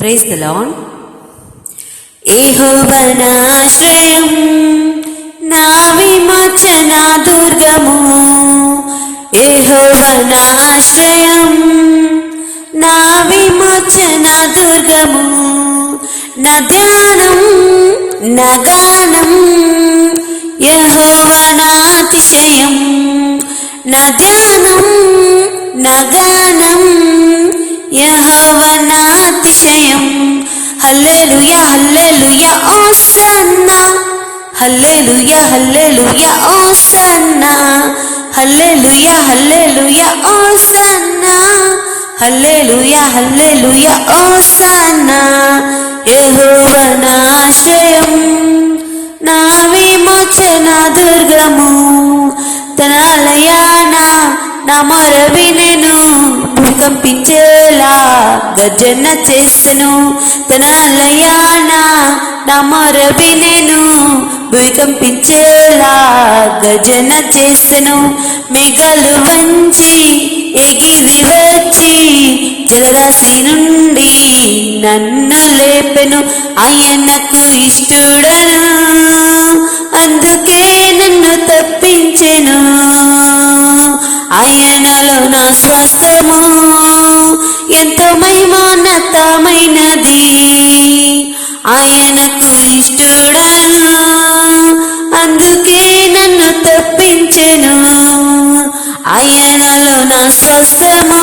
Praise the lord. యెహోవా నా ఆశ్రయం, నా విమోచన దుర్గము. యెహోవా నా ఆశ్రయం, నా విమోచన దుర్గము. నా ధ్యానం నా గానం యెహోవా నా అతిశయం. నా ధ్యానం నా గానం యెహోవా నా అతిశయం. హల్లెలూయా హల్లెలూయా హోసన్నా, హల్లెలూయా హల్లెలూయా హోసన్నా, హల్లెలూయా హల్లెలూయా హోసన్నా, హల్లెలూయా హల్లెలూయా హోసన్నా. యెహోవా నా ఆశ్రయం, నా విమోచన దుర్గము. తన ఆలయాన నా మొర వినెను, భూకంపించేలా గర్జన చేసెను. తన ఆలయాన నా మొర వినెను, భూకంపించేలా గర్జన చేసెను. మేఘాలు వంచి ఎగిరి వచ్చి జలరాశి నుండి నన్ను లేపెను. ఆయనకు ఇష్టడను, అందుకే నన్ను తప్పించెను. ఆయనలో నా స్వాస్థ్యము ఎంతో మహిమోన్నతమైనది. ఆయనకు ఇష్టడను, అందుకే నన్ను తప్పించెను. ఆయనలో నా స్వాస్థ్యము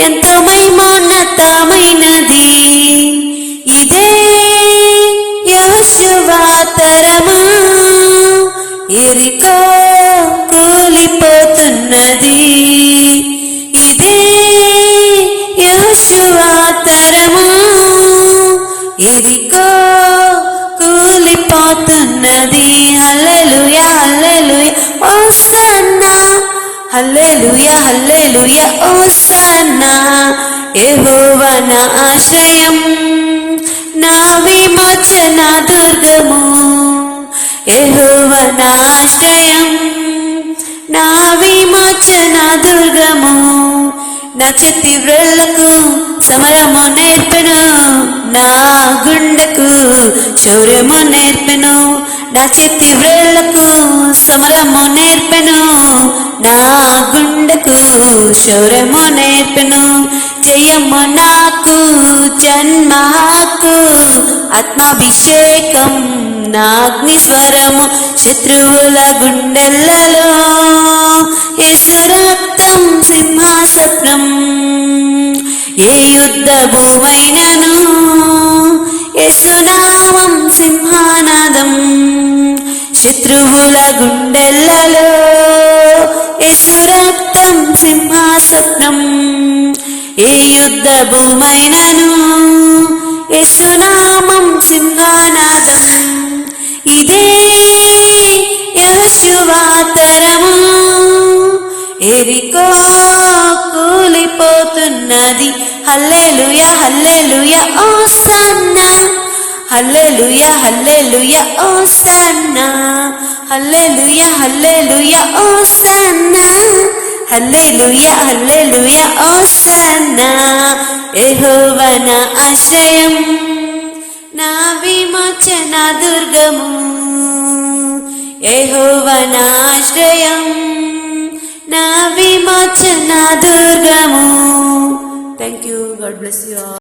ఎంతో మహిమోన్నతమైనది. ఇదే యెహోషువ తరము, యెరికో కూలిపోతున్నది. ఇదే యెహోషువ తరము, యెరికో కూలిపోతున్నది. హల్లెలూయా హల్లెలూయా హోసన్నా, హల్లెలూయా హల్లెలూయా హోసన్నా. యెహోవా నా ఆశ్రయం, నా విమోచన దుర్గము. యెహోవా నా ఆశ్రయం, నా విమోచన దుర్గము. నా చేతి వ్రేళ్లకు సమరము నేర్పెను, నా గుండెకు శౌర్యము నేర్పెను. నా చేతి వ్రేళ్లకు సమరము నేర్పెను, నా గుండెకు శౌర్యము నేర్పెను. జయము నాకు జన్మకు, ఆత్మాభిషేకం నా అగ్నిస్వరము. శత్రువుల గుండెలలో యేసు రక్తం సింహాసనం. ఏ యుద్ధ భూమైనను యేసు నామం సింహానాదం. శత్రువుల గుండెలలో యేసు రక్తం సింహాసనం. ఏ యుద్ధ భూమైనను యేసు నామం సింహానాదం. ఇదే యెహోషువ తరము, యెరికో కూలిపోతున్నది. హల్లెలూయా హల్లెలూయా హోసన్నా, హల్లెలూయా హల్లెలూయా హోసన్నా, హల్లెలూయా హల్లెలూయా హోసన్నా, హల్లెలూయా హల్లెలూయా హోసన్నా. యెహోవా నా ఆశ్రయం, నా విమోచన దుర్గము. యెహోవా నా ఆశ్రయం, నా విమోచన దుర్గము. Thank you. God bless you all.